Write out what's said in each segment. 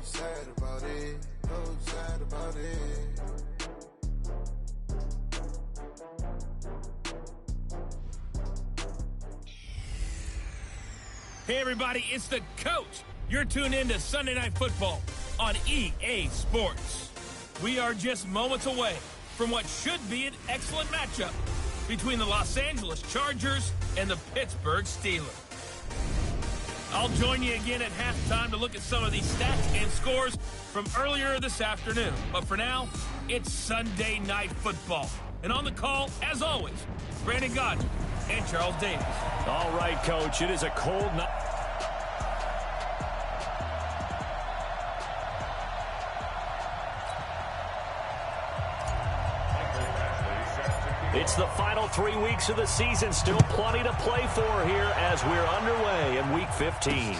sad about it, so sad about it. Hey everybody, it's the coach. You're tuned in to Sunday Night Football on EA Sports. We are just moments away from what should be an excellent matchup between the Los Angeles Chargers and the Pittsburgh Steelers. I'll join you again at halftime to look at some of these stats and scores from earlier this afternoon. But for now, it's Sunday Night Football. And on the call, as always, Brandon Godwin and Charles Davis. All right, Coach, it is a cold night. It's the final 3 weeks of the season. Still plenty to play for here as we're underway in Week 15.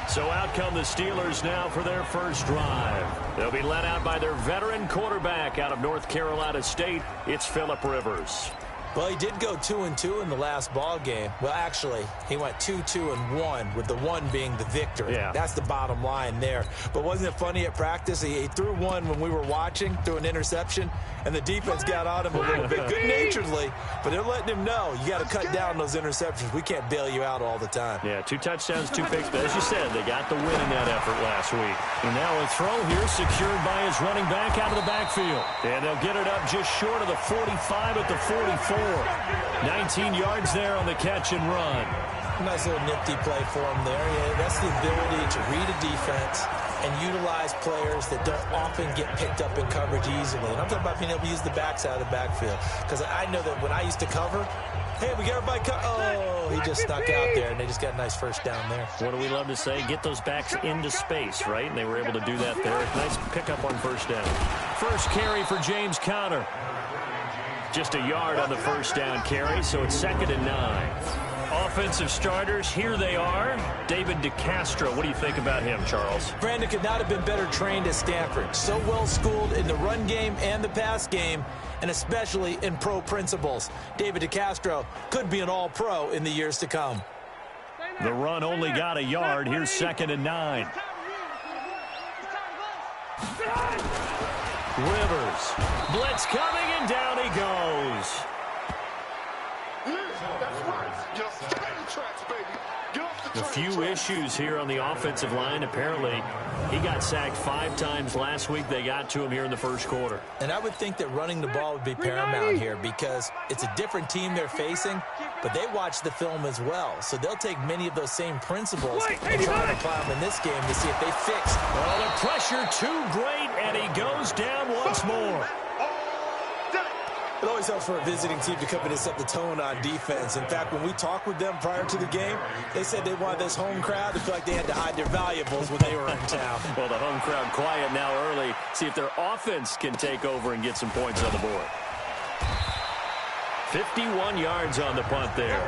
So out come the Steelers now for their first drive. They'll be led out by their veteran quarterback out of North Carolina State. It's Phillip Rivers. Well, he did go 2-2 in the last ball game. Well, actually, he went 2-2-1, with the one being the victory. Yeah. That's the bottom line there. But wasn't it funny at practice? He threw one when we were watching, threw an interception, and the defense got on him a little bit, good-naturedly. But they're letting him know, you got to cut down those interceptions. We can't bail you out all the time. Yeah, 2 touchdowns, 2 picks. But as you said, they got the win in that effort last week. And now a throw here secured by his running back out of the backfield. And they'll get it up just short of the 45 at the 44. 19 yards there on the catch and run. Nice little nifty play for him there. Yeah, that's the ability to read a defense and utilize players that don't often get picked up in coverage easily. And I'm talking about being able to use the backs out of the backfield. Because I know that when I used to cover, hey, we got everybody oh, he just snuck out there, and they just got a nice first down there. What do we love to say? Get those backs into space, right? And they were able to do that there. Nice pickup on first down. First carry for James Conner. Just a yard on the first down carry, so it's 2nd and 9. Offensive starters, here they are. David DeCastro, what do you think about him, Charles? Brandon could not have been better trained at Stanford. So well schooled in the run game and the pass game, and especially in pro principles. David DeCastro could be an all-pro in the years to come. The run only got a yard. Here's 2nd and 9. Rivers. Blitz coming, and down he goes. A few issues here on the offensive line. Apparently, he got sacked 5 times last week. They got to him here in the first quarter. And I would think that running the ball would be paramount here because it's a different team they're facing, but they watch the film as well. So they'll take many of those same principles and try to apply them in this game to see if they fix. Well, the pressure too great, and he goes down once more. It always helps for a visiting team to come in and set the tone on defense. In fact, when we talked with them prior to the game, they said they wanted this home crowd to feel like they had to hide their valuables when they were in town. Well, the home crowd quiet now early. See if their offense can take over and get some points on the board. 51 yards on the punt there.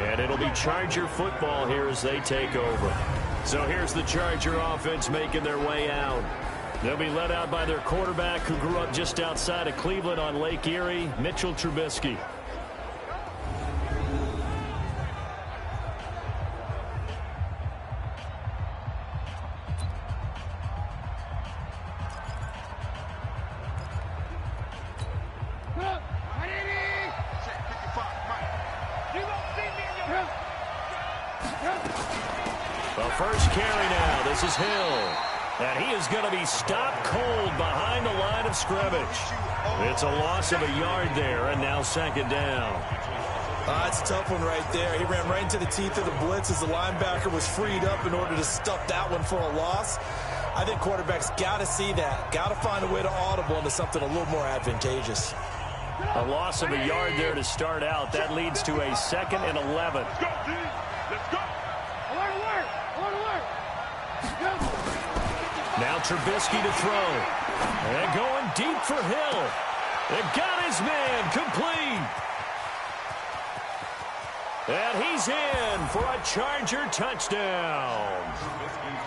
And it'll be Charger football here as they take over. So here's the Charger offense making their way out. They'll be led out by their quarterback who grew up just outside of Cleveland on Lake Erie, Mitchell Trubisky. The first carry now. This is Hill. And he is going to be stopped cold behind the line of scrimmage. It's a loss of a yard there, and now 2nd down. It's a tough one right there. He ran right into the teeth of the blitz as the linebacker was freed up in order to stuff that one for a loss. I think quarterbacks got to see that. Got to find a way to audible into something a little more advantageous. A loss of a yard there to start out. That leads to a 2nd and 11. Let's go, D. Let's go. Now Trubisky to throw. And going deep for Hill. It got his man complete. And he's in for a Charger touchdown.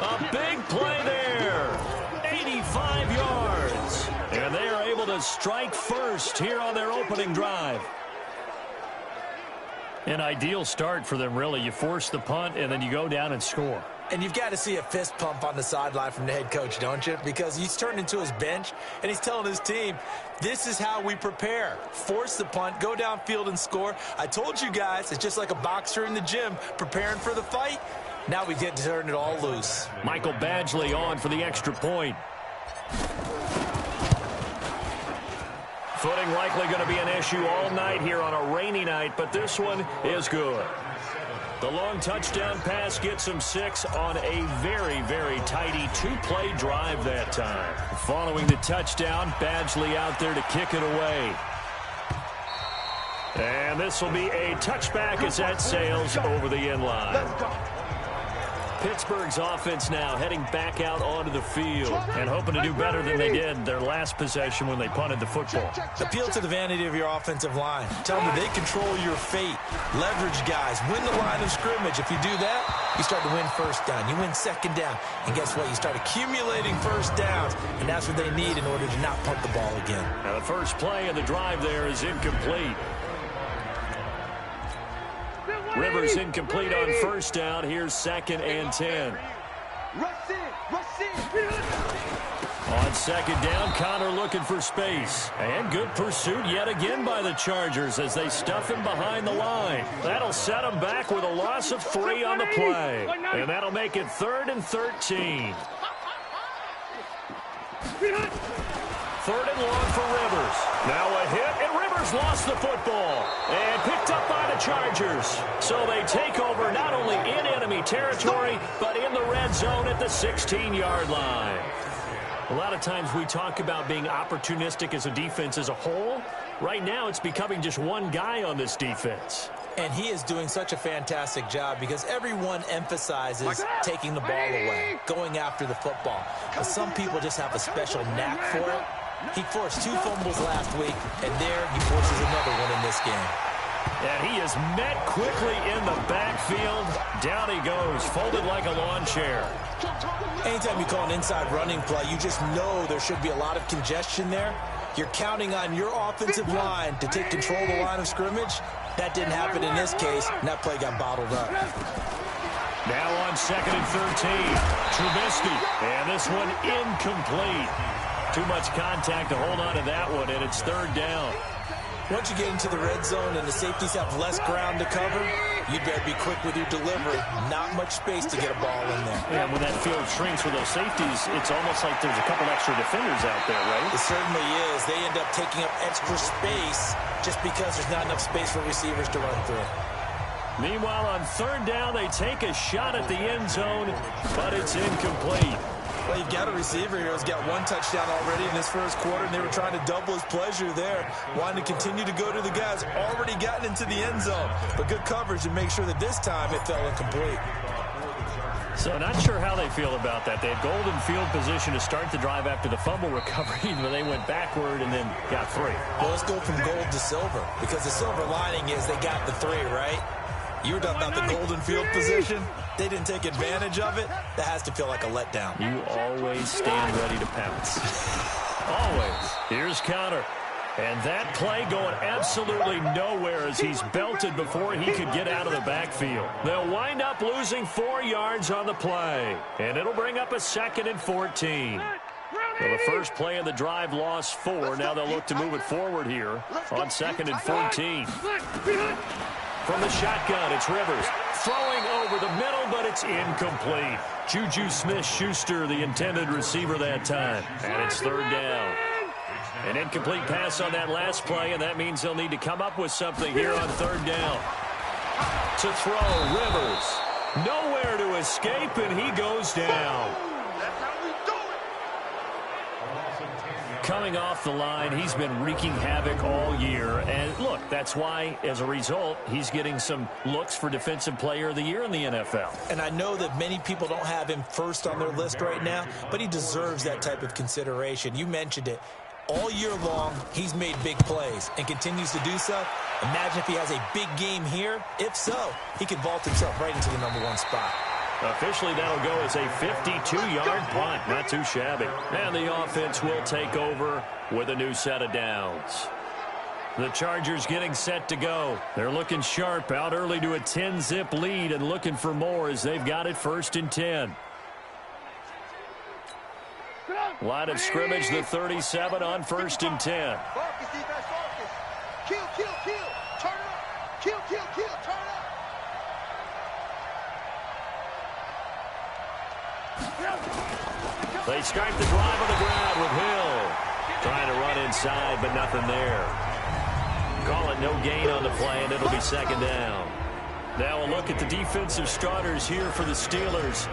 A big play there. 85 yards. And they are able to strike first here on their opening drive. An ideal start for them, really. You force the punt, and then you go down and score. And you've got to see a fist pump on the sideline from the head coach, don't you? Because he's turned into his bench, and he's telling his team, this is how we prepare. Force the punt, go downfield and score. I told you guys, it's just like a boxer in the gym preparing for the fight. Now we get to turn it all loose. Michael Badgley on for the extra point. Footing likely going to be an issue all night here on a rainy night, but this one is good. The long touchdown pass gets him 6 on a very, very tidy two-play drive that time. Following the touchdown, Badgley out there to kick it away. And this will be a touchback as that sails over the end line. Pittsburgh's offense now heading back out onto the field and hoping to do better than they did their last possession when they punted the football. Appeal to the vanity of your offensive line. Tell them they control your fate. Leverage guys. Win the line of scrimmage. If you do that, you start to win first down. You win second down. And guess what? You start accumulating first downs. And that's what they need in order to not punt the ball again. Now the first play of the drive there is incomplete. Rivers incomplete on first down. Here's 2nd and 10. On second down, Connor looking for space. And good pursuit yet again by the Chargers as they stuff him behind the line. That'll set him back with a loss of 3 on the play. And that'll make it 3rd and 13. 3rd and long for Rivers. Now a hit, and Rivers lost the football. And picked up by the Chargers. So they take over not only in enemy territory, but in the red zone at the 16-yard line. A lot of times we talk about being opportunistic as a defense as a whole. Right now it's becoming just one guy on this defense. And he is doing such a fantastic job because everyone emphasizes taking the ball away, going after the football. But some people just have a special knack for it. He forced 2 fumbles last week, and there he forces another one in this game. And he is met quickly in the backfield. Down he goes, folded like a lawn chair. Anytime you call an inside running play, you just know there should be a lot of congestion there. You're counting on your offensive line to take control of the line of scrimmage. That didn't happen in this case, and that play got bottled up. Now on 2nd and 13, Trubisky, and this one incomplete. Too much contact to hold on to that one, and it's 3rd down. Once you get into the red zone and the safeties have less ground to cover, you better be quick with your delivery. Not much space to get a ball in there. Yeah, when that field shrinks with those safeties, it's almost like there's a couple extra defenders out there, right? It certainly is. They end up taking up extra space just because there's not enough space for receivers to run through. Meanwhile, on 3rd down, they take a shot at the end zone, but it's incomplete. Well, you've got a receiver here who's got 1 touchdown already in his first quarter, and they were trying to double his pleasure there, wanting to continue to go to the guys already gotten into the end zone. But good coverage to make sure that this time it fell incomplete. So not sure how they feel about that. They had golden field position to start the drive after the fumble recovery, but they went backward and then got 3. Well, let's go from gold to silver, because the silver lining is they got the 3, right? You were talking about the golden field position. They didn't take advantage of it. That has to feel like a letdown. You always stand ready to pounce. Always. Here's Connor. And that play going absolutely nowhere as he's belted before he could get out of the backfield. They'll wind up losing 4 yards on the play. And it'll bring up a 2nd and 14. Well, the first play of the drive lost 4. Now they'll look to move it forward here on 2nd and 14. From the shotgun, it's Rivers. Throwing over the middle, but it's incomplete. Juju Smith-Schuster, the intended receiver that time. And it's 3rd down. An incomplete pass on that last play, and that means they'll need to come up with something here on 3rd down. To throw, Rivers. Nowhere to escape, and he goes down. Coming off the line, he's been wreaking havoc all year. And look, that's why, as a result, he's getting some looks for Defensive Player of the Year in the NFL. And I know that many people don't have him first on their list right now, but he deserves that type of consideration. You mentioned it. All year long, he's made big plays and continues to do so. Imagine if he has a big game here. If so, he could vault himself right into the #1 spot. Officially, that'll go as a 52-yard punt. Not too shabby. And the offense will take over with a new set of downs. The Chargers getting set to go. They're looking sharp, out early to a 10-zip lead and looking for more as they've got it 1st and 10. Line of scrimmage, the 37 on 1st and 10. Focus, defense, focus. Kill, kill, kill. Turn it up. Kill, kill, kill. Turn it up. They start the drive on the ground with Hill. Trying to run inside, but nothing there. Call it no gain on the play, and it'll be 2nd down. Now a look at the defensive starters here for the Steelers.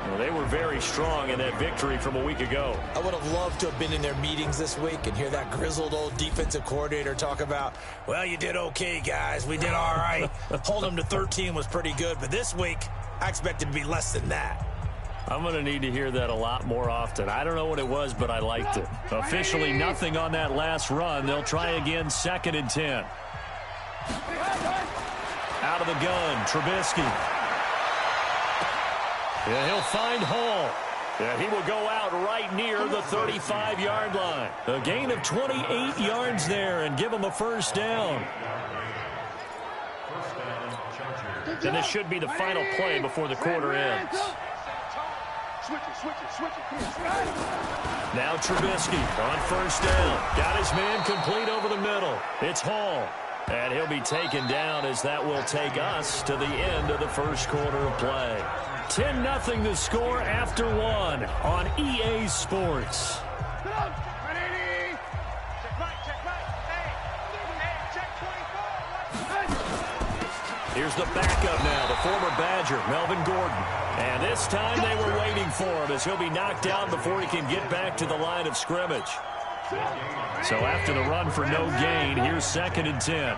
Well, they were very strong in that victory from a week ago. I would have loved to have been in their meetings this week and hear that grizzled old defensive coordinator talk about, well, you did okay, guys. We did all right. Holding them to 13 was pretty good, but this week I expected to be less than that. I'm going to need to hear that a lot more often. I don't know what it was, but I liked it. Officially nothing on that last run. They'll try again 2nd and 10. Out of the gun, Trubisky. Yeah, he'll find Hall. Yeah, he will go out right near the 35-yard line. A gain of 28 yards there and give him a 1st down. And this should be the final play before the quarter ends. Now Trubisky on 1st down. Got his man complete over the middle. It's Hall. And he'll be taken down as that will take us to the end of the 1st quarter of play. 10-0 the score after 1 on EA Sports. Here's the backup now, the former Badger, Melvin Gordon. And this time they were waiting for him as he'll be knocked down before he can get back to the line of scrimmage. So after the run for no gain, here's 2nd and 10.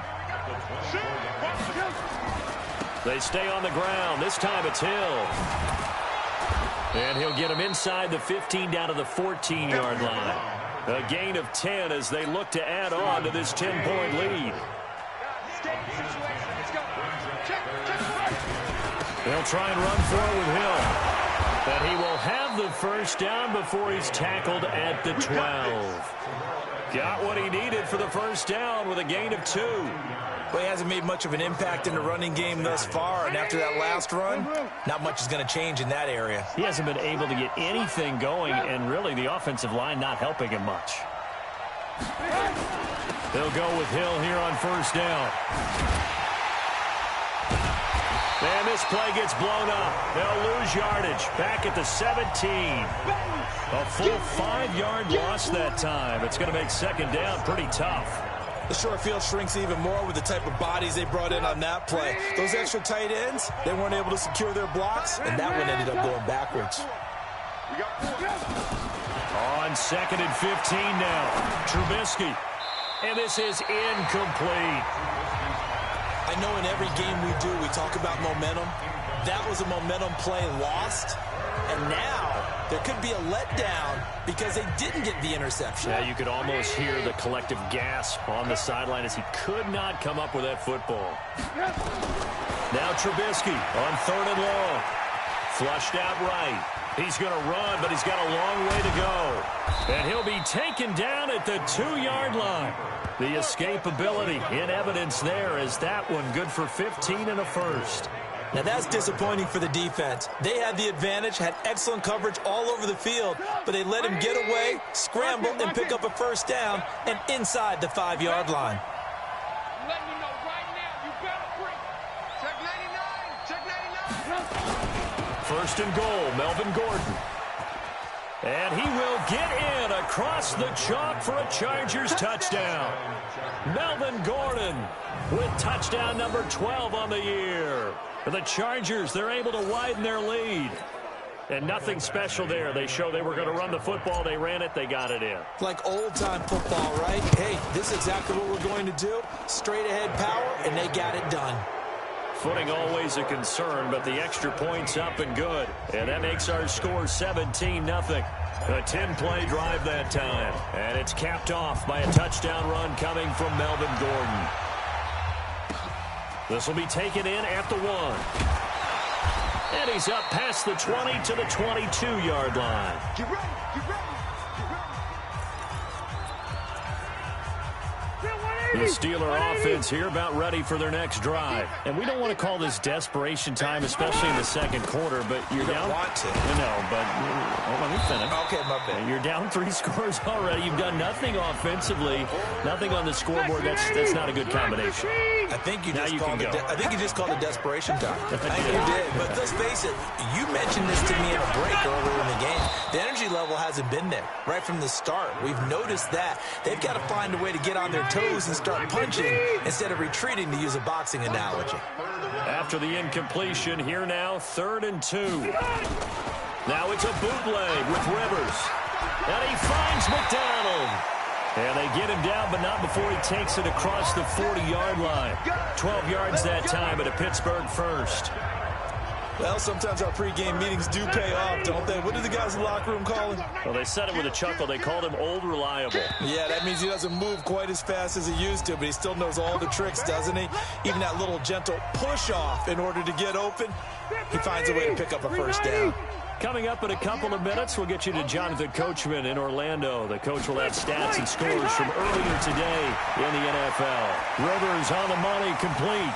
They stay on the ground. This time it's Hill. And he'll get him inside the 15 down to the 14-yard line. A gain of 10 as they look to add on to this 10-point lead. They'll try and run for it with Hill. And he will have the 1st down before he's tackled at the 12. Got what he needed for the 1st down with a gain of 2. Well, he hasn't made much of an impact in the running game thus far, and after that last run, not much is going to change in that area. He hasn't been able to get anything going, and really the offensive line not helping him much. They'll go with Hill here on 1st down. And this play gets blown up. They'll lose yardage. Back at the 17. A full 5-yard loss that time. It's going to make 2nd down pretty tough. The short field shrinks even more with the type of bodies they brought in on that play. Those extra tight ends, they weren't able to secure their blocks, and that one ended up going backwards. On 2nd and 15 now. Trubisky. And this is incomplete. I know in every game we do, we talk about momentum. That was a momentum play lost. And now there could be a letdown because they didn't get the interception. Yeah, you could almost hear the collective gasp on the sideline as he could not come up with that football. Now Trubisky on 3rd and long. Flushed out right. He's going to run, but he's got a long way to go. And he'll be taken down at the 2-yard line. The escapability in evidence there as that one good for 15 and a 1st. Now that's disappointing for the defense. They had the advantage, had excellent coverage all over the field, but they let him get away, scramble, and pick up a 1st down and inside the 5-yard line. Let me know right now. You better bring. Check 99. Check 99. 1st and goal, Melvin Gordon. And he will get in across the chalk for a Chargers touchdown. Melvin Gordon with touchdown number 12 on the year. For the Chargers, they're able to widen their lead. And nothing special there. They show they were going to run the football. They ran it. They got it in. Like old-time football, right? Hey, this is exactly what we're going to do. Straight-ahead power, and they got it done. Footing always a concern, but the extra point's up and good. And that makes our score 17-0. A 10-play drive that time. And it's capped off by a touchdown run coming from Melvin Gordon. This will be taken in at the 1. And he's up past the 20 to the 22-yard line. Get ready. Get ready. The Steeler offense here about ready for their next drive. And we don't want to call this desperation time, especially in the second quarter, but you're down. Want to. No, but let me finish. Okay, my bad. You're down 3 scores already. You've done nothing offensively, nothing on the scoreboard. That's not a good combination. I think you Now just you called can it. go. I think you just called it desperation time. I think you did. But let's face it. You mentioned this to me in a break earlier in the game. The energy level hasn't been there right from the start. We've noticed that. They've got to find a way to get on their toes and start punching instead of retreating, to use a boxing analogy. After the incompletion, here now, 3rd and 2. Now it's a bootleg with Rivers. And he finds McDonald. And they get him down, but not before he takes it across the 40-yard line. 12 yards that time at a Pittsburgh first. Well, sometimes our pregame meetings do pay off, don't they? What do the guys in the locker room call him? Well, they said it with a chuckle. They called him Old Reliable. Yeah, that means he doesn't move quite as fast as he used to, but he still knows all the tricks, doesn't he? Even that little gentle push-off in order to get open, he finds a way to pick up a first down. Coming up in a couple of minutes, we'll get you to Jonathan Coachman in Orlando. The coach will have stats and scores from earlier today in the NFL. Rivers on the money, complete.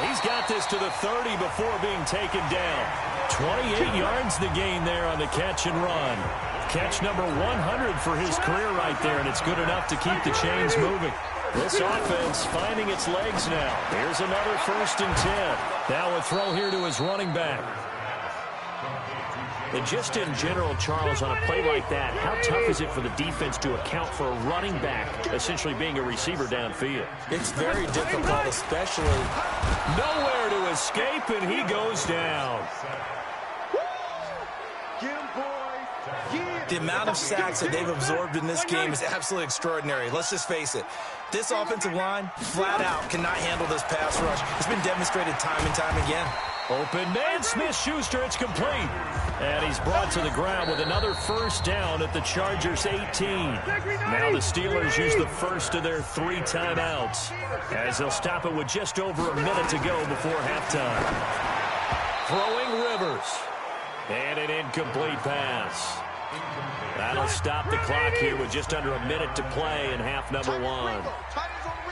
He's got this to the 30 before being taken down. 28 yards the gain there on the catch and run. Catch number 100 for his career right there, and it's good enough to keep the chains moving. This offense finding its legs now. Here's another 1st and 10. Now a throw here to his running back. And just in general, Charles, on a play like that, how tough is it for the defense to account for a running back essentially being a receiver downfield? It's very difficult, especially nowhere to escape, and he goes down. the amount of sacks that they've absorbed in this game is absolutely extraordinary. Let's just face it. This offensive line, flat out, cannot handle this pass rush. It's been demonstrated time and time again. Open man, Smith-Schuster, it's complete. And he's brought to the ground with another first down at the Chargers' 18. Now the Steelers use the first of their 3 timeouts as they'll stop it with just over a minute to go before halftime. Throwing Rivers. And an incomplete pass. That'll stop the clock here with just under a minute to play in half number 1.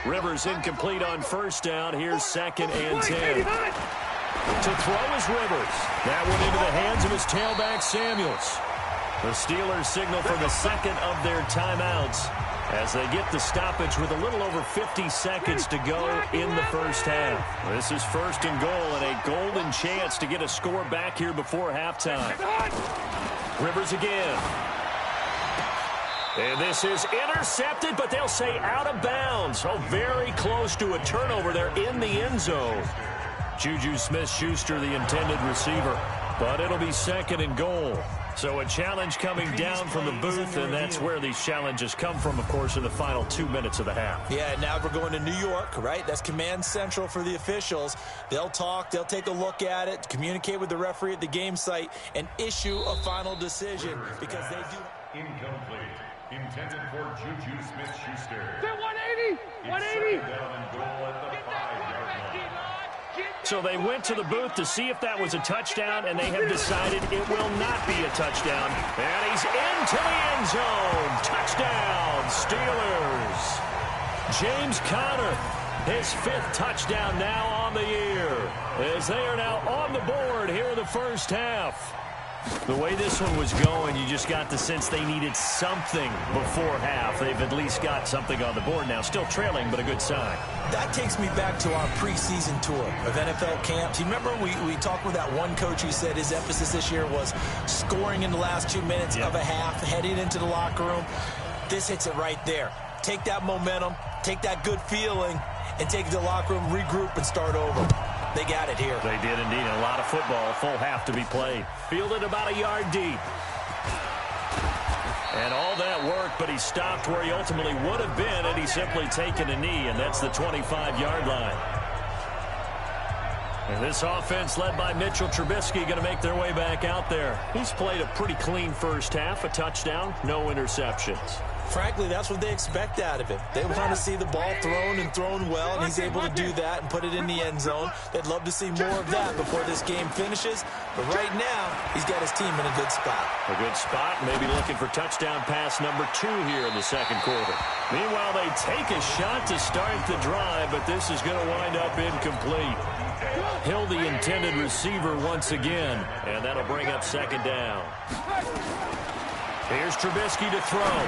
Rivers incomplete on first down. Here's 2nd and 10. To throw is Rivers. That went into the hands of his tailback, Samuels. The Steelers signal for the second of their timeouts as they get the stoppage with a little over 50 seconds to go in the first half. This is 1st and goal and a golden chance to get a score back here before halftime. Rivers again. And this is intercepted, but they'll say out of bounds. Oh, very close to a turnover there in the end zone. Juju Smith-Schuster, the intended receiver. But it'll be 2nd and goal. So a challenge coming down from the booth, and that's where these challenges come from, of course, in the final 2 minutes of the half. Yeah, now we're going to New York, right? That's command central for the officials. They'll talk, they'll take a look at it, communicate with the referee at the game site, and issue a final decision because they do. Incomplete. Intended for Juju Smith-Schuster. 180! 180! Down and goal at the 5-yard line. So they went to the booth to see if that was a touchdown, and they have decided it will not be a touchdown. And he's into the end zone. Touchdown, Steelers. James Conner, his 5th touchdown now on the year, as they are now on the board here in the first half. The way this one was going, you just got the sense they needed something before half. They've at least got something on the board now. Still trailing, but a good sign. That takes me back to our preseason tour of NFL camps. You remember we talked with that one coach who said his emphasis this year was scoring in the last 2 minutes of a half, heading into the locker room. This hits it right there. Take that momentum, take that good feeling, and take it to the locker room, regroup, and start over. They got it here. They did indeed. A lot of football, full half to be played. Fielded about a yard deep. And all that work, but he stopped where he ultimately would have been had he simply taken a knee, and that's the 25-yard line. And this offense led by Mitchell Trubisky going to make their way back out there. He's played a pretty clean first half, a touchdown, no interceptions. Frankly, that's what they expect out of him. They want to see the ball thrown and thrown well, and he's able to do that and put it in the end zone. They'd love to see more of that before this game finishes. But right now, he's got his team in a good spot. A good spot, maybe looking for touchdown pass number 2 here in the second quarter. Meanwhile, they take a shot to start the drive, but this is going to wind up incomplete. Hill, the intended receiver once again, and that'll bring up second down. Here's Trubisky to throw.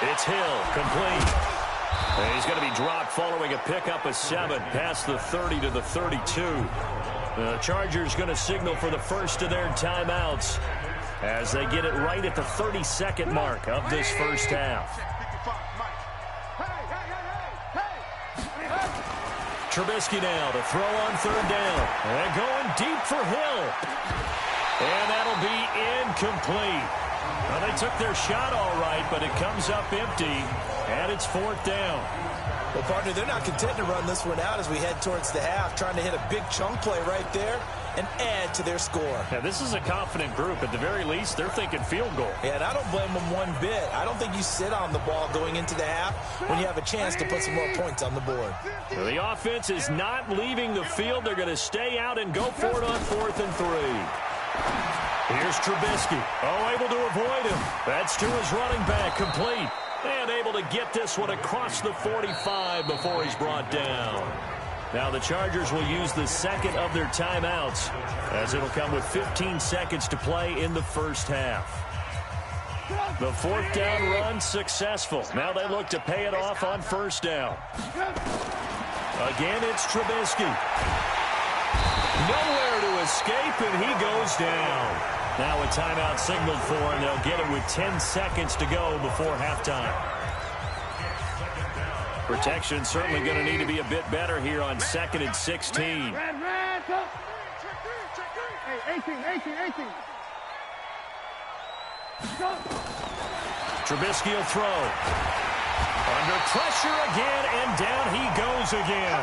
It's Hill, complete. And he's going to be dropped following a pickup of 7 past the 30 to the 32. The Chargers going to signal for the first of their timeouts as they get it right at the 32nd mark of this first half. Trubisky now to throw on third down. And going deep for Hill. And that'll be incomplete. Well, they took their shot all right, but it comes up empty, and it's fourth down. Well, partner, they're not content to run this one out as we head towards the half, trying to hit a big chunk play right there and add to their score. Yeah, this is a confident group. At the very least, they're thinking field goal. Yeah, and I don't blame them one bit. I don't think you sit on the ball going into the half when you have a chance to put some more points on the board. Well, the offense is not leaving the field. They're going to stay out and go for it on 4th and 3. Here's Trubisky. Oh, able to avoid him. That's to his running back, complete. And able to get this one across the 45 before he's brought down. Now the Chargers will use the second of their timeouts, as it'll come with 15 seconds to play in the first half. The fourth down run successful. Now they look to pay it off on first down. Again, it's Trubisky. Nowhere to escape, and he goes down. Now a timeout signaled for, and they'll get it with 10 seconds to go before halftime. Protection certainly going to need to be a bit better here on 2nd and 16. Hey, 18. Trubisky will throw. Under pressure again, and down he goes again.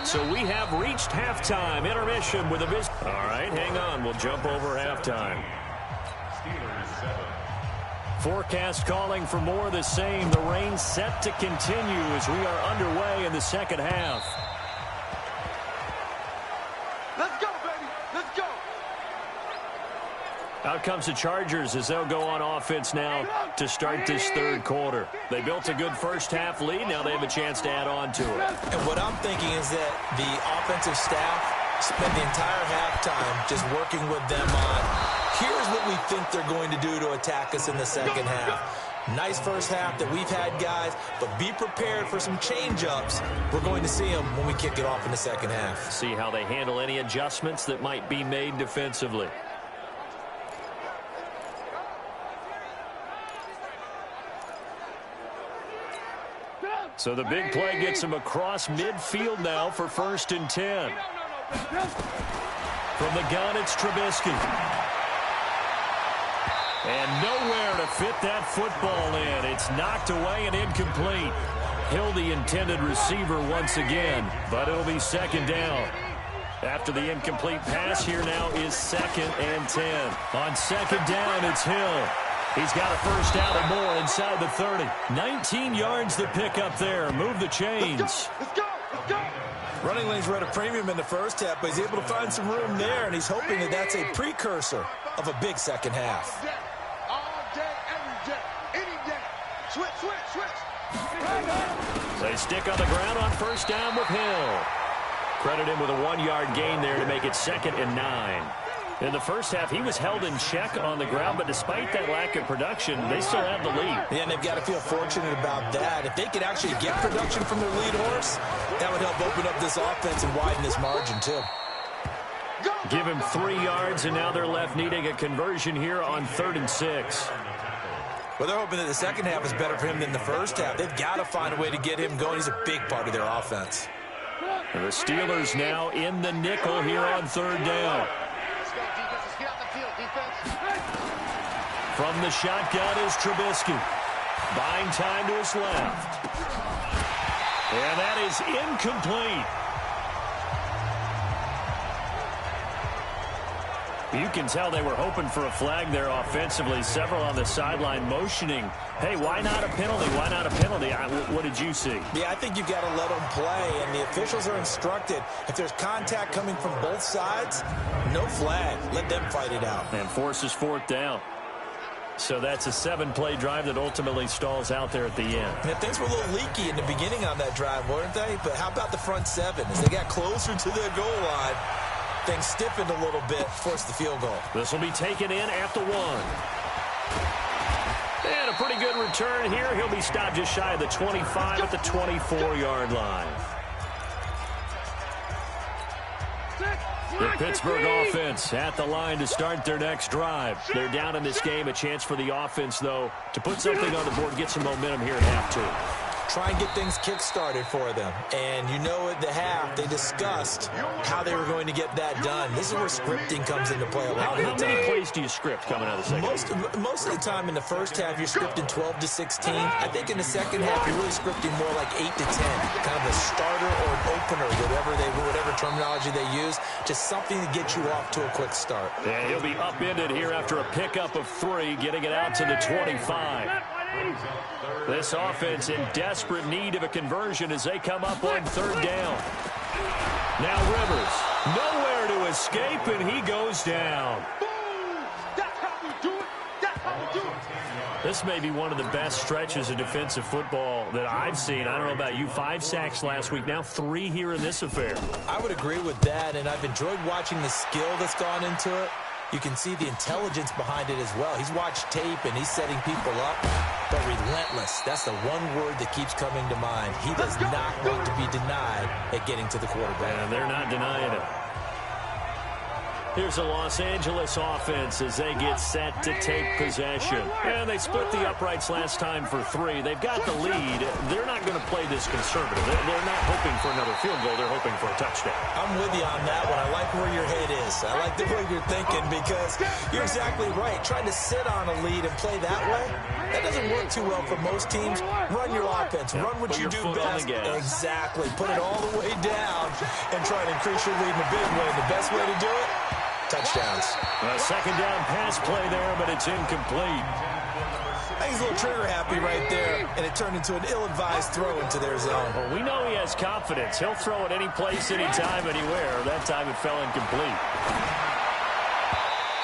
So we have reached halftime. Intermission with a visit. All right, hang on. We'll jump over halftime. Forecast calling for more of the same. The rain set to continue as we are underway in the second half. Let's go, baby. Let's go. Out comes the Chargers as they'll go on offense now to start this third quarter. They built a good first half lead. Now they have a chance to add on to it. And what I'm thinking is that the offensive staff spent the entire halftime just working with them on, here's what we think they're going to do to attack us in the second half. Nice first half that we've had, guys, but be prepared for some change-ups. We're going to see them when we kick it off in the second half. See how they handle any adjustments that might be made defensively. So the big play gets him across midfield now for 1st and 10. From the gun, it's Trubisky. And nowhere to fit that football in. It's knocked away and incomplete. Hill, the intended receiver once again, but it'll be second down. After the incomplete pass, here now is 2nd and 10. On second down, it's Hill. He's got a first down and more inside the 30. 19 yards to pick up there. Move the chains. Let's go. Running lanes were at a premium in the first half, but he's able to find some room there, and he's hoping that that's a precursor of a big second half. All day, every day, any day. Switch. They stick on the ground on first down with Hill. Credit him with a 1-yard gain there to make it 2nd and 9. In the first half, he was held in check on the ground, but despite that lack of production, they still have the lead. Yeah, and they've got to feel fortunate about that. If they could actually get production from their lead horse, that would help open up this offense and widen this margin, too. Give him 3 yards, and now they're left needing a conversion here on 3rd and 6. Well, they're hoping that the second half is better for him than the first half. They've got to find a way to get him going. He's a big part of their offense. And the Steelers now in the nickel here on 3rd down. From the shotgun is Trubisky. Buying time to his left. And that is incomplete. You can tell they were hoping for a flag there offensively. Several on the sideline motioning, hey, why not a penalty? Why not a penalty? What did you see? Yeah, I think you've got to let them play, and the officials are instructed, if there's contact coming from both sides, no flag. Let them fight it out. And forces fourth down. So that's a 7-play drive that ultimately stalls out there at the end. And things were a little leaky in the beginning on that drive, weren't they? But how about the front seven? As they got closer to the goal line, things stiffened a little bit, forced the field goal. This will be taken in at the 1. And a pretty good return here. He'll be stopped just shy of the 25 at the 24-yard line. The Pittsburgh offense at the line to start their next drive. They're down in this game. A chance for the offense, though, to put something on the board, get some momentum here at half two. Try and get things kick-started for them. And you know at the half, they discussed how they were going to get that done. This is where scripting comes into play a lot of the time. How many plays do you script coming out of the second? Most of the time in the first half, you're scripting 12 to 16. I think in the second half, you're really scripting more like 8 to 10. Kind of a starter or an opener, whatever terminology they use. Just something to get you off to a quick start. And he'll be upended here after a pickup of 3, getting it out to the 25. This offense in desperate need of a conversion as they come up on third down. Now Rivers, nowhere to escape, and he goes down. That's how we do it. That's how we do it. This may be one of the best stretches of defensive football that I've seen. I don't know about you. 5 sacks last week, now 3 here in this affair. I would agree with that, and I've enjoyed watching the skill that's gone into it. You can see the intelligence behind it as well. He's watched tape, and he's setting people up, but relentless. That's the one word that keeps coming to mind. He does not want to be denied at getting to the quarterback. And they're not denying it. Here's a Los Angeles offense as they get set to take possession. And they split the uprights last time for 3. They've got the lead. They're not going to play this conservative. They're not hoping for another field goal. They're hoping for a touchdown. I'm with you on that one. I like where your head is. I like the way you're thinking because you're exactly right. Trying to sit on a lead and play that way, that doesn't work too well for most teams. Run your offense. Run what you do best. Exactly. Put it all the way down and try to increase your lead in a big way. The best way to do it, touchdowns. A second down pass play there, but it's incomplete. I think he's a little trigger happy right there, and it turned into an ill-advised throw into their zone. Well, we know he has confidence. He'll throw it any place, anytime, anywhere. That time it fell incomplete.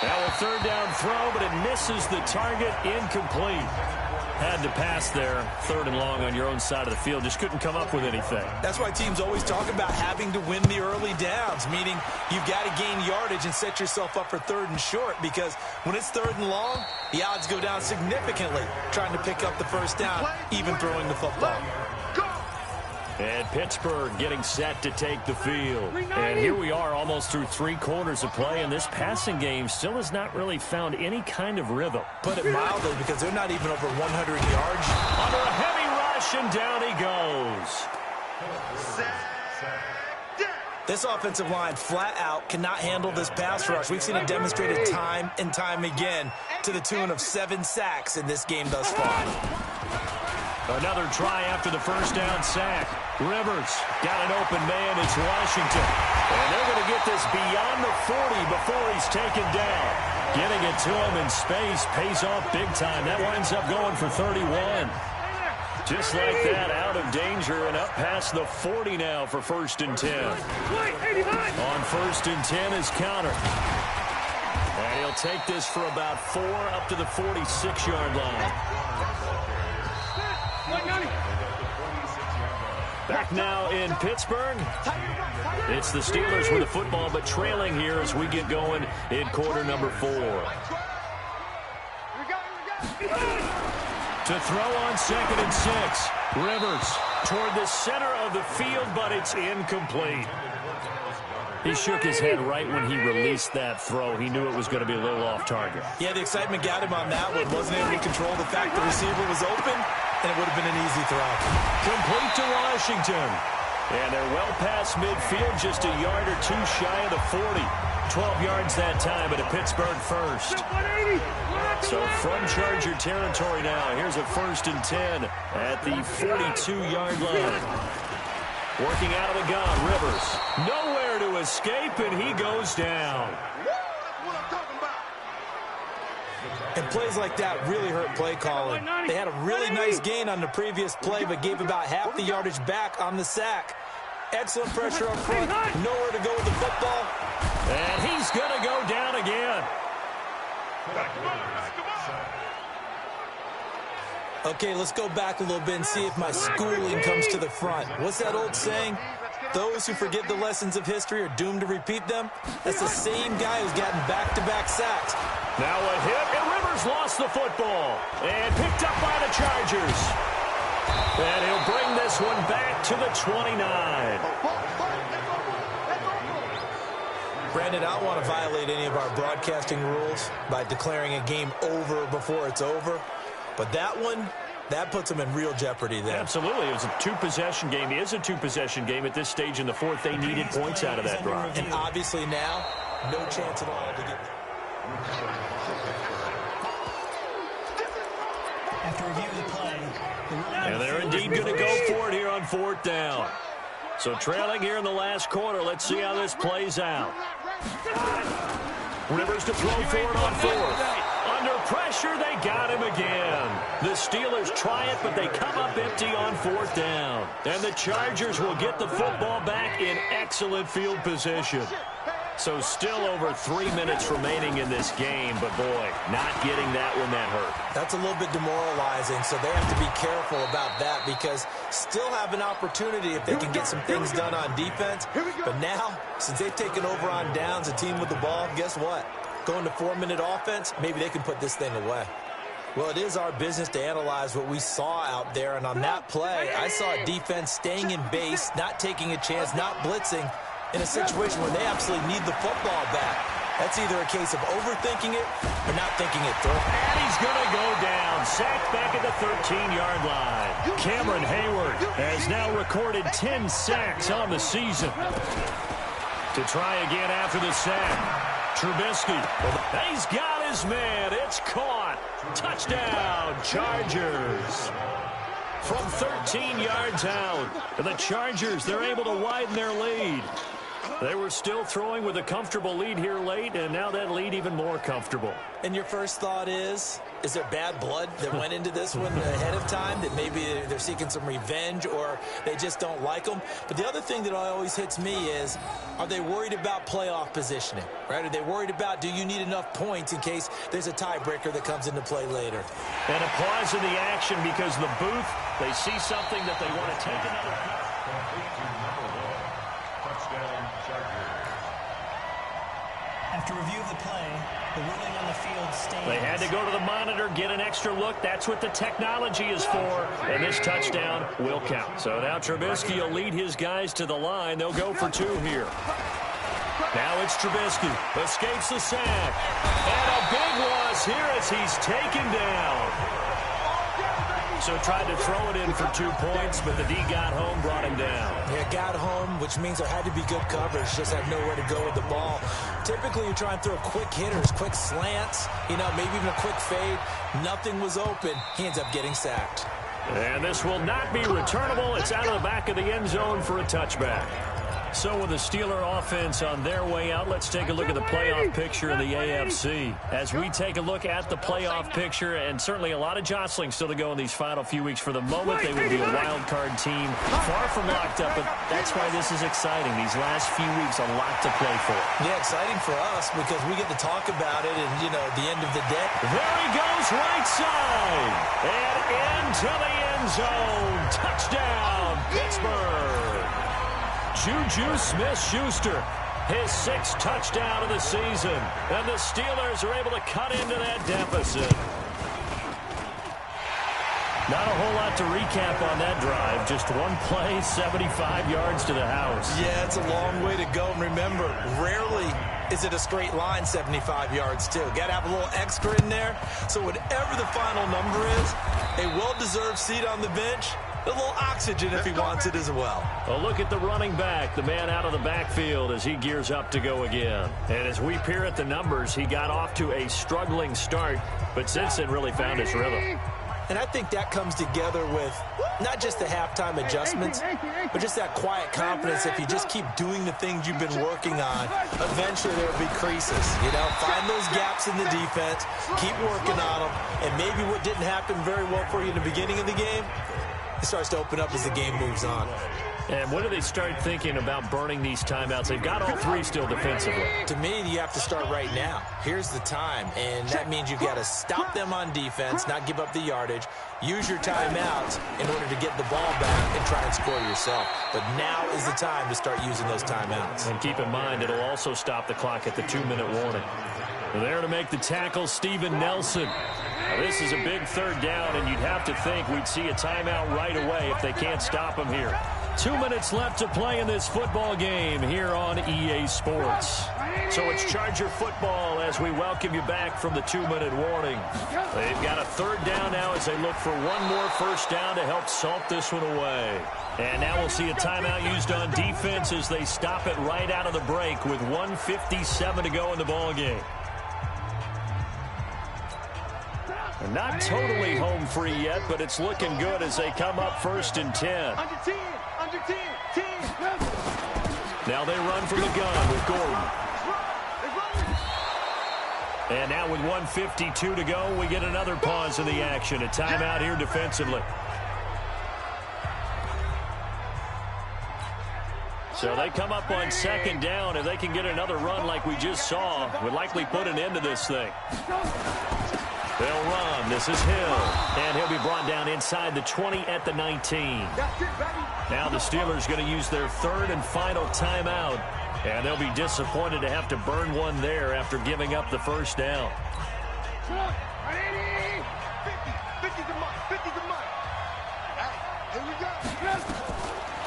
Now a third down throw, but it misses the target. Incomplete. Had to pass there. 3rd and long on your own side of the field. Just couldn't come up with anything. That's why teams always talk about having to win the early downs, meaning you've got to gain yardage and set yourself up for 3rd and short, because when it's 3rd and long, the odds go down significantly trying to pick up the first down, even throwing the football. And Pittsburgh getting set to take the field. And here we are almost through 3 quarters of play, and this passing game still has not really found any kind of rhythm. Put it mildly, because they're not even over 100 yards. Under a heavy rush, and down he goes. This offensive line flat out cannot handle this pass rush. We've seen it demonstrated time and time again to the tune of 7 sacks in this game thus far. Another try after the first down sack. Rivers got an open man. It's Washington. And they're going to get this beyond the 40 before he's taken down. Getting it to him in space pays off big time. That winds up going for 31. Just like that, out of danger and up past the 40 now for 1st and 10. On 1st and 10 is Counter. And he'll take this for about 4 up to the 46-yard line. Back now in Pittsburgh. It's the Steelers with the football, but trailing here as we get going in quarter number 4. To throw on 2nd and 6. Rivers toward the center of the field, but it's incomplete. He shook his head right when he released that throw. He knew it was going to be a little off target. Yeah, the excitement got him on that one. Wasn't able to control the fact the receiver was open, and it would have been an easy throw. Complete to Washington. And they're well past midfield, just a yard or 2 shy of the 40. 12 yards that time, but a Pittsburgh first. So from Charger territory now, here's a 1st and 10 at the 42-yard line. Working out of the gun, Rivers. Nowhere to escape, and he goes down. And plays like that really hurt play calling. They had a really nice gain on the previous play, but gave about half the yardage back on the sack. Excellent pressure up front. Nowhere to go with the football. And he's going to go down again. Okay, let's go back a little bit and see if my schooling comes to the front. What's that old saying? Those who forget the lessons of history are doomed to repeat them. That's the same guy who's gotten back-to-back sacks. Now a hit, and Rivers lost the football. And picked up by the Chargers. And he'll bring this one back to the 29. Brandon, I don't want to violate any of our broadcasting rules by declaring a game over before it's over. But that one, that puts them in real jeopardy there. Absolutely. It was a two-possession game. It is a two-possession game at this stage in the fourth. They needed points out of that drive. And obviously now, no chance at all to get... After review of the play, and they're indeed going to go for it here on fourth down. So trailing here in the last quarter. Let's see how this plays out. Rivers to throw for it on fourth. Under pressure, they got him again. The Steelers try it, but they come up empty on fourth down. And the Chargers will get the football back in excellent field position. So still over 3 minutes remaining in this game, but boy, not getting that one that hurt. That's a little bit demoralizing, so they have to be careful about that because still have an opportunity if they can get some things done on defense. But now, since they've taken over on downs, a team with the ball, guess what? Going to 4-minute offense, maybe they can put this thing away. Well, it is our business to analyze what we saw out there, and on that play, I saw a defense staying in base, not taking a chance, not blitzing, in a situation where they absolutely need the football back. That's either a case of overthinking it or not thinking it through. And he's going to go down. Sacked back at the 13-yard line. Cameron Hayward has now recorded 10 sacks on the season. To try again after the sack. Trubisky. He's got his man. It's caught. Touchdown, Chargers. From 13 yards out. The Chargers, they're able to widen their lead. They were still throwing with a comfortable lead here late, and now that lead even more comfortable. And your first thought is there bad blood that went into this one ahead of time, that maybe they're seeking some revenge or they just don't like them? But the other thing that always hits me is, are they worried about playoff positioning, right? Are they worried about, do you need enough points in case there's a tiebreaker that comes into play later? And a pause in the action because the booth, they see something that they want to take another. After review of the play, the ruling on the field stands. They had to go to the monitor, get an extra look. That's what the technology is for. And this touchdown will count. So now Trubisky will lead his guys to the line. They'll go for two here. Now it's Trubisky. Escapes the sack. And a big loss here as he's taken down. So tried to throw it in for 2 points, but the D got home, brought him down. Yeah, got home, which means there had to be good coverage. Just had nowhere to go with the ball. Typically, you try and throw quick hitters, quick slants, maybe even a quick fade. Nothing was open. He ends up getting sacked. And this will not be returnable. It's out of the back of the end zone for a touchback. So with the Steeler offense on their way out, let's take a look at the playoff picture in the AFC. As we take a look at the playoff picture, and certainly a lot of jostling still to go in these final few weeks. For the moment, they will be a wild card team, far from locked up, but that's why this is exciting. These last few weeks, a lot to play for. Yeah, exciting for us because we get to talk about it and, at the end of the day. There he goes, right side, and into the end zone. Touchdown, Pittsburgh. Juju Smith-Schuster, his 6th touchdown of the season. And the Steelers are able to cut into that deficit. Not a whole lot to recap on that drive. Just one play, 75 yards to the house. Yeah, it's a long way to go. And remember, rarely is it a straight line 75 yards, too. Got to have a little extra in there. So whatever the final number is, a well-deserved seat on the bench, a little oxygen if he wants it as well. A look at the running back, the man out of the backfield as he gears up to go again. And as we peer at the numbers, he got off to a struggling start, but since then really found his rhythm. And I think that comes together with not just the halftime adjustments, but just that quiet confidence. If you just keep doing the things you've been working on, eventually there will be creases. You know, find those gaps in the defense, keep working on them, and maybe what didn't happen very well for you in the beginning of the game, it starts to open up as the game moves on. And when do they start thinking about burning these timeouts? They've got all three still defensively. To me, you have to start right now. Here's the time, and that means you've got to stop them on defense, not give up the yardage, use your timeouts in order to get the ball back and try and score yourself. But now is the time to start using those timeouts. And keep in mind, it'll also stop the clock at the 2-minute warning. There to make the tackle, Steven Nelson. Now, this is a big third down, and you'd have to think we'd see a timeout right away if they can't stop him here. 2 minutes left to play in this football game here on EA Sports. So it's Charger football as we welcome you back from the 2-minute warning. They've got a third down now as they look for one more first down to help salt this one away. And now we'll see a timeout used on defense as they stop it right out of the break with 1:57 to go in the ball game. Not totally home free yet, but it's looking good as they come up 1st and 10. Now they run from the gun with Gordon. And now with 1:52 to go, we get another pause in the action. A timeout here defensively. So they come up on 2nd down. If they can get another run like we just saw, would likely put an end to this thing. They'll run. This is Hill. And he'll be brought down inside the 20 at the 19. Now the Steelers going to use their third and final timeout. And they'll be disappointed to have to burn one there after giving up the first down.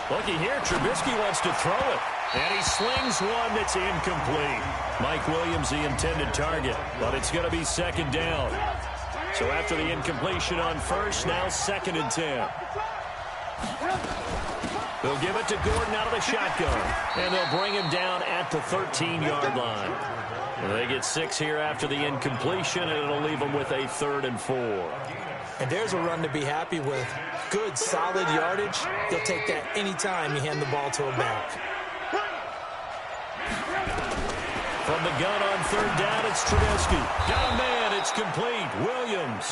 Looky here, Trubisky wants to throw it. And he slings one that's incomplete. Mike Williams, the intended target, but it's going to be 2nd down. So after the incompletion on first, now 2nd and 10. They'll give it to Gordon out of the shotgun, and they'll bring him down at the 13-yard line. And they get 6 here after the incompletion, and it'll leave them with a 3rd and 4. And there's a run to be happy with. Good, solid yardage. You'll take that anytime you hand the ball to a back. From the gun on 3rd down, it's Trubisky. Got a man, it's complete. Williams.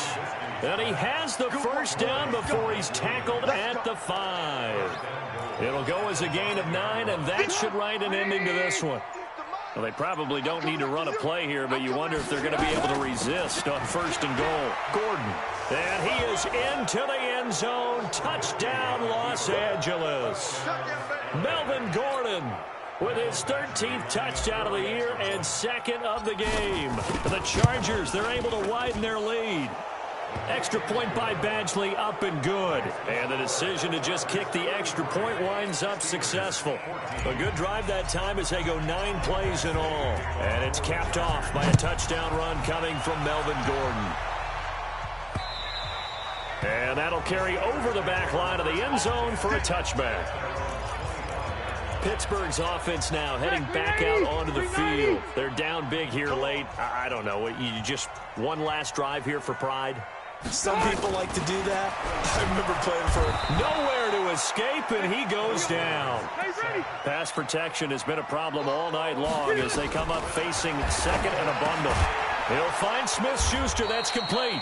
And he has the first down before he's tackled at the 5. It'll go as a gain of 9, and that should write an ending to this one. Well, they probably don't need to run a play here, but you wonder if they're going to be able to resist on 1st and goal. Gordon. And he is into the end zone. Touchdown, Los Angeles. Melvin Gordon with his 13th touchdown of the year and 2nd of the game. The Chargers, they're able to widen their lead. Extra point by Badgley, up and good. And the decision to just kick the extra point winds up successful. A good drive that time as they go 9 plays in all. And it's capped off by a touchdown run coming from Melvin Gordon. And that'll carry over the back line of the end zone for a touchback. Pittsburgh's offense now heading back out onto the field. They're down big here late. I don't know. You just one last drive here for pride? Some people like to do that. I remember playing for nowhere to escape, and he goes down. Pass protection has been a problem all night long as they come up facing 2nd and a bundle. He'll find Smith-Schuster. That's complete.